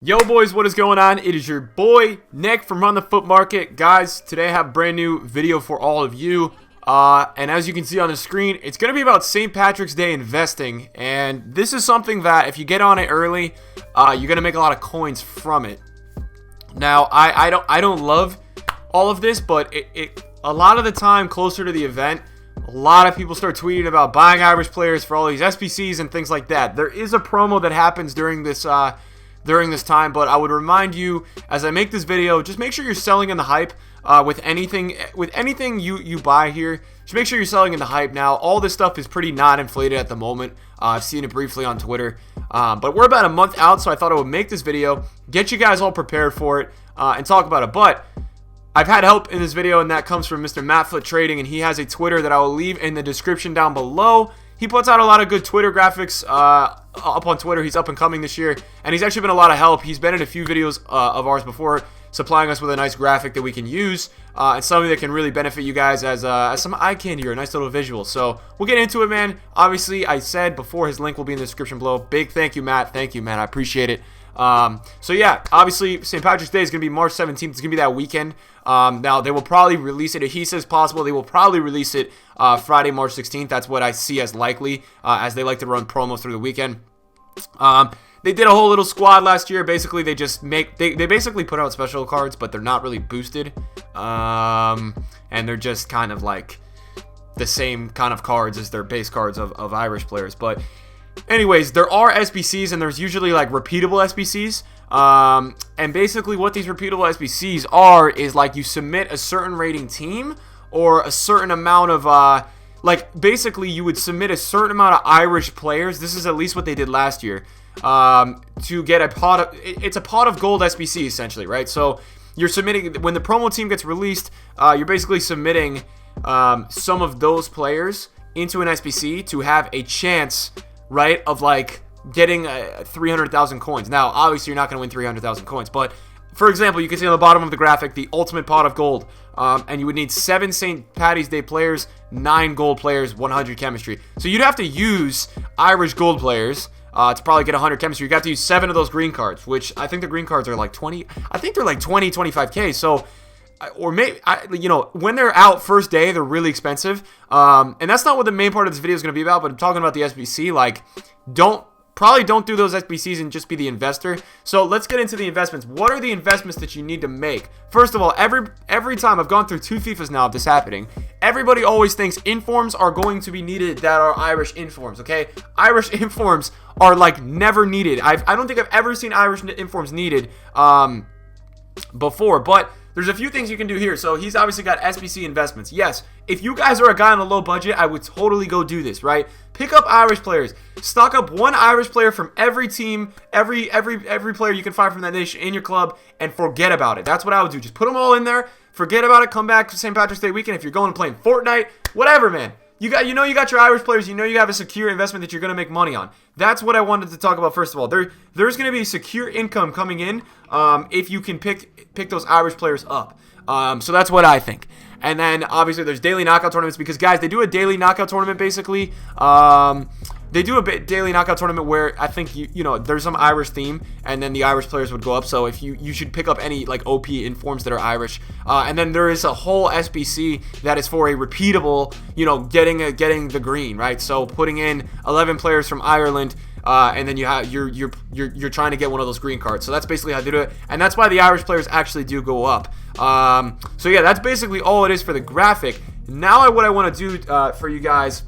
Yo boys, what is going on? It is your boy Nick from Run the Foot Market. Guys, today I have a brand new video for all of you. And as you can see on the screen, it's going to be about St. Patrick's Day investing. And this is something that if you get on it early, you're going to make a lot of coins from it. Now, I don't love all of this, but a lot of the time closer to the event, a lot of people start tweeting about buying Irish players for all these SBCs and things like that. There is a promo that happens during this time, but I would remind you as I make this video, just make sure you're selling in the hype with anything you buy here. Just make sure you're selling in the hype. Now, all this stuff is pretty not inflated at the moment. I've seen it briefly on Twitter, but we're about a month out, so I thought I would make this video, get you guys all prepared for it, and talk about it. But I've had help in this video, and that comes from Mr. Mattfoot Trading, and he has a Twitter that I will leave in the description down below. He puts out a lot of good Twitter graphics up on Twitter. He's up and coming this year, and he's actually been a lot of help. He's been in a few videos of ours before, supplying us with a nice graphic that we can use, and something that can really benefit you guys as some eye candy or a nice little visual. So we'll get into it, man. Obviously, I said before, his link will be in the description below. Big thank you, Matt. Thank you, man. I appreciate it. So yeah, obviously St. Patrick's Day is going to be March 17th. It's going to be that weekend. Now they will probably release it. He says possible they will probably release it Friday, March 16th. That's what I see as likely, as they like to run promos through the weekend. They did a whole little squad last year. Basically, they just they basically put out special cards, but they're not really boosted. And they're just kind of like the same kind of cards as their base cards of Irish players. But anyways, there are SBCs, and there's usually like repeatable SBCs. And basically what these repeatable SBCs are is like you submit a certain rating team or a certain amount of basically you would submit a certain amount of Irish players. This is at least what they did last year, to get a pot of, it's a pot of gold SBC essentially, right? So you're submitting, when the promo team gets released, you're basically submitting some of those players into an SBC to have a chance, right, of like getting 300,000 coins. Now, obviously, you're not going to win 300,000 coins, but for example, you can see on the bottom of the graphic the ultimate pot of gold, and you would need 7 St. Patty's Day players, 9 gold players, 100 chemistry. So you'd have to use Irish gold players to probably get 100 chemistry. You got to use 7 of those green cards, which I think the green cards are like 20. I think they're like 20, 25K. So, or maybe, when they're out first day, they're really expensive. And that's not what the main part of this video is going to be about, but I'm talking about the SBC. Like, probably don't do those SBCs and just be the investor. So let's get into the investments. What are the investments that you need to make? First of all, every time I've gone through 2 FIFAs now of this happening, everybody always thinks informs are going to be needed that are Irish informs, okay? Irish informs are like never needed. I don't think I've ever seen Irish informs needed before, but there's a few things you can do here. So he's obviously got SBC investments. Yes, if you guys are a guy on a low budget, I would totally go do this, right? Pick up Irish players. Stock up 1 Irish player from every team, every player you can find from that nation in your club, and forget about it. That's what I would do. Just put them all in there, forget about it, come back to St. Patrick's Day weekend. If you're going and playing Fortnite, whatever, man. You got your Irish players. You have a secure investment that you're going to make money on. That's what I wanted to talk about first of all. There's going to be secure income coming in if you can pick those Irish players up. So that's what I think. And then obviously there's daily knockout tournaments because guys, they do a daily knockout tournament basically. They do a daily knockout tournament where I think there's some Irish theme, and then the Irish players would go up. So if you should pick up any like OP informs that are Irish, and then there is a whole SBC that is for a repeatable, getting the green, right? So putting in 11 players from Ireland, and then you're trying to get one of those green cards. So that's basically how they do it, and that's why the Irish players actually do go up. So yeah, that's basically all it is for the graphic. Now what I want to do for you guys,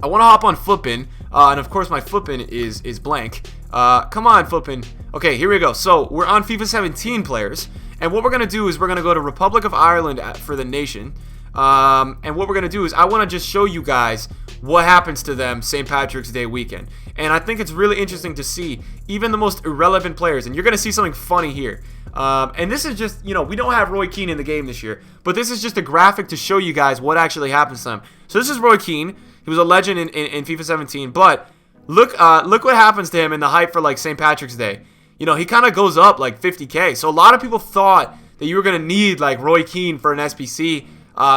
I want to hop on Flippin, and of course my Flippin is blank. Come on, Flippin. Okay, here we go. So we're on FIFA 17 players, and what we're going to do is we're going to go to Republic of Ireland for the nation, and what we're going to do is I want to just show you guys what happens to them St. Patrick's Day weekend. And I think it's really interesting to see even the most irrelevant players, and you're going to see something funny here. And this is just, we don't have Roy Keane in the game this year, but this is just a graphic to show you guys what actually happens to them. So this is Roy Keane. He was a legend in FIFA 17, but look what happens to him in the hype for like St. Patrick's Day. He kind of goes up like 50K. So a lot of people thought that you were going to need like Roy Keane for an SBC,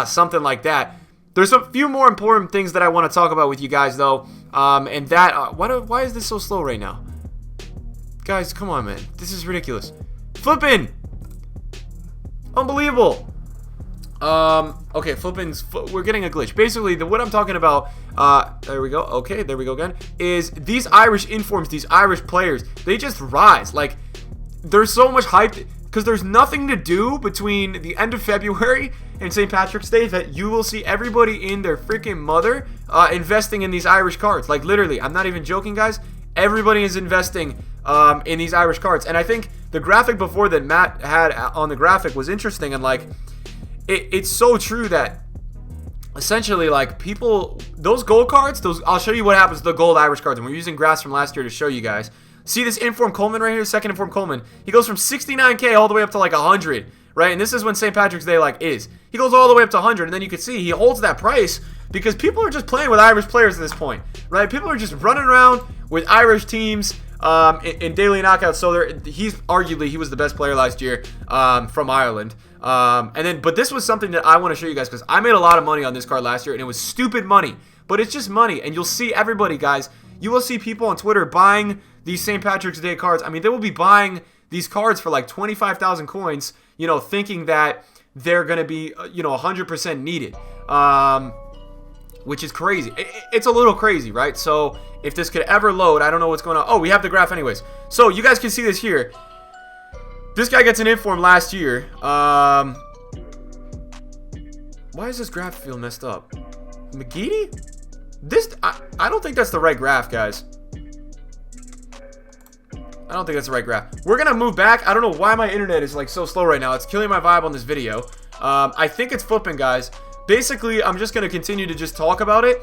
something like that. There's a few more important things that I want to talk about with you guys though, and that why is this so slow right now? Guys, come on, man. This is ridiculous. Flippin'! Unbelievable. Okay, we're getting a glitch. Basically, what I'm talking about, there we go. Okay, there we go again. Is these Irish informs, these Irish players, they just rise. Like, there's so much hype because there's nothing to do between the end of February and St. Patrick's Day that you will see everybody in their freaking mother investing in these Irish cards. Like, literally, I'm not even joking, guys. Everybody is investing in these Irish cards. And I think the graphic before that Matt had on the graphic was interesting, and like, it's so true that essentially, like, people, those gold cards, I'll show you what happens to the gold Irish cards, and we're using graphs from last year to show you guys. See this Inform Coleman right here, second Inform Coleman. He goes from 69K all the way up to like 100, right? And this is when St. Patrick's Day like is. He goes all the way up to 100, and then you can see he holds that price because people are just playing with Irish players at this point, right? People are just running around with Irish teams in daily knockouts. So he was the best player last year from Ireland. But this was something that I want to show you guys because I made a lot of money on this card last year, and it was stupid money, but it's just money. And you'll see everybody, guys. You will see people on Twitter buying these St. Patrick's Day cards. I mean, they will be buying these cards for like 25,000 coins, you know, thinking that they're going to be, 100% needed, which is crazy. It's a little crazy, right? So if this could ever load, I don't know what's going on. Oh, we have the graph anyways. So you guys can see this here. This guy gets an inform last year. Why does this graph feel messed up? McGeady? I don't think that's the right graph, guys. I don't think that's the right graph. We're gonna move back. I don't know why my internet is like so slow right now. It's killing my vibe on this video. I think it's flipping, guys. Basically, I'm just gonna continue to just talk about it.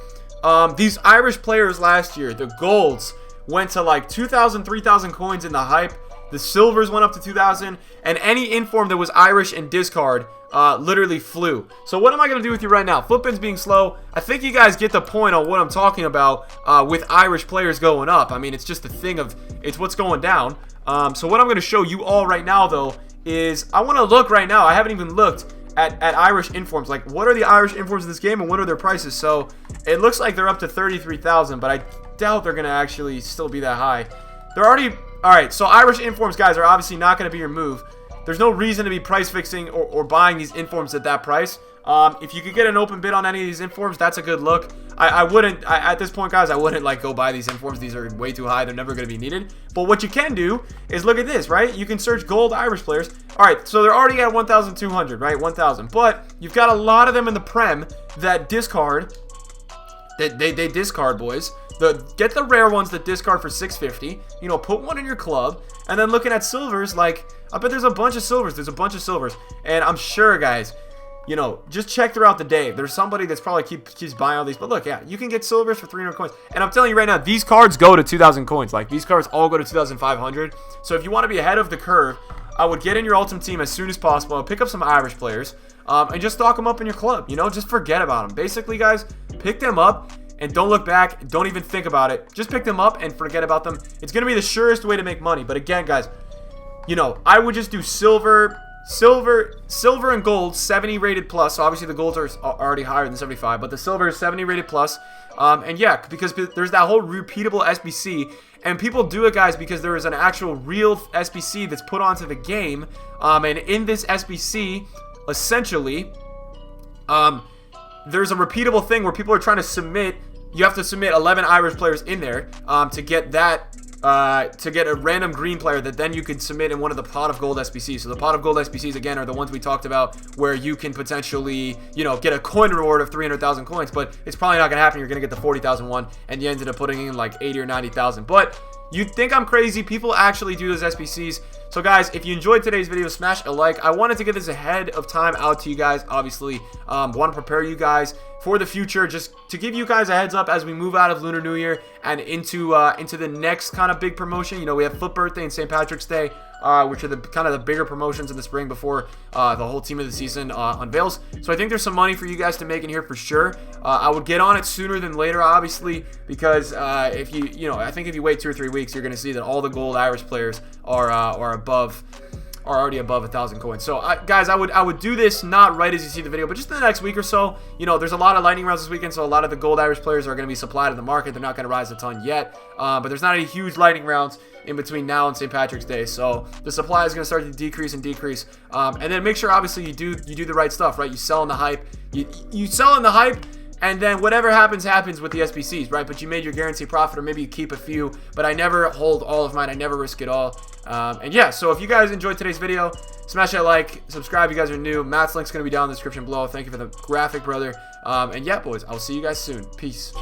These Irish players last year, the golds went to like 2,000, 3,000 coins in the hype. The silvers went up to 2,000, and any inform that was Irish and discard literally flew. So what am I going to do with you right now? Flippin's being slow. I think you guys get the point on what I'm talking about with Irish players going up. I mean, it's just a thing of, it's what's going down. So what I'm going to show you all right now, though, is I want to look right now. I haven't even looked at Irish informs. Like, what are the Irish informs in this game, and what are their prices? So it looks like they're up to 33,000, but I doubt they're going to actually still be that high. They're already... Alright, so Irish informs, guys, are obviously not going to be your move. There's no reason to be price fixing or buying these informs at that price. If you could get an open bid on any of these informs, that's a good look. I wouldn't, at this point, guys, I wouldn't like go buy these informs. These are way too high. They're never going to be needed. But what you can do is look at this, right? You can search gold Irish players. Alright, so they're already at 1,200, right? 1,000. But you've got a lot of them in the Prem that discard. They discard, boys. Get the rare ones that discard for 650. You know, put one in your club. And then looking at silvers, like, I bet there's a bunch of silvers. There's a bunch of silvers. And I'm sure, guys, you know, just check throughout the day. There's somebody that's probably keeps buying all these. But look, yeah, you can get silvers for 300 coins. And I'm telling you right now, these cards go to 2,000 coins. Like, these cards all go to 2,500. So if you want to be ahead of the curve, I would get in your ultimate team as soon as possible. Pick up some Irish players. And just stock them up in your club. You know, just forget about them. Basically, guys, pick them up. And don't look back. Don't even think about it. Just pick them up and forget about them. It's going to be the surest way to make money. But again, guys, you know, I would just do silver and gold, 70 rated plus. So obviously the golds are already higher than 75, but the silver is 70 rated plus. And yeah, because there's that whole repeatable SBC. And people do it, guys, because there is an actual real SBC that's put onto the game. And in this SBC, essentially, there's a repeatable thing where people are trying to submit. You have to submit 11 Irish players in there to get that, to get a random green player that then you can submit in one of the pot of gold SBCs. So the pot of gold SBCs, again, are the ones we talked about where you can potentially, you know, get a coin reward of 300,000 coins, but it's probably not going to happen. You're going to get the 40,000 one, and you ended up putting in like 80 or 90,000. But you'd think I'm crazy. People actually do those SBCs. So guys, if you enjoyed today's video, smash a like. I wanted to get this ahead of time out to you guys. Obviously, want to prepare you guys for the future, just to give you guys a heads up as we move out of Lunar New Year and into the next kind of big promotion. You know, we have Foot Birthday and St. Patrick's Day, which are the kind of the bigger promotions in the spring before the whole team of the season unveils. So I think there's some money for you guys to make in here for sure. I would get on it sooner than later, obviously, because if I think if you wait 2 or 3 weeks, you're going to see that all the gold Irish players are above are already above 1,000 coins. So guys, I would do this not right as you see the video, but just in the next week or so. You know, there's a lot of lightning rounds this weekend, so a lot of the gold Irish players are going to be supplied in the market. They're not going to rise a ton yet, but there's not any huge lightning rounds in between now and St. Patrick's Day, so the supply is going to start to decrease and decrease. And then make sure, obviously, you do the right stuff, right? You sell in the hype. You sell in the hype, and then whatever happens with the SBCs, right? But you made your guaranteed profit, or maybe you keep a few. But I never hold all of mine. I never risk it all. And yeah, so if you guys enjoyed today's video, smash that like, subscribe if you guys are new. Matt's link's going to be down in the description below. Thank you for the graphic, brother. And yeah, boys, I'll see you guys soon. Peace.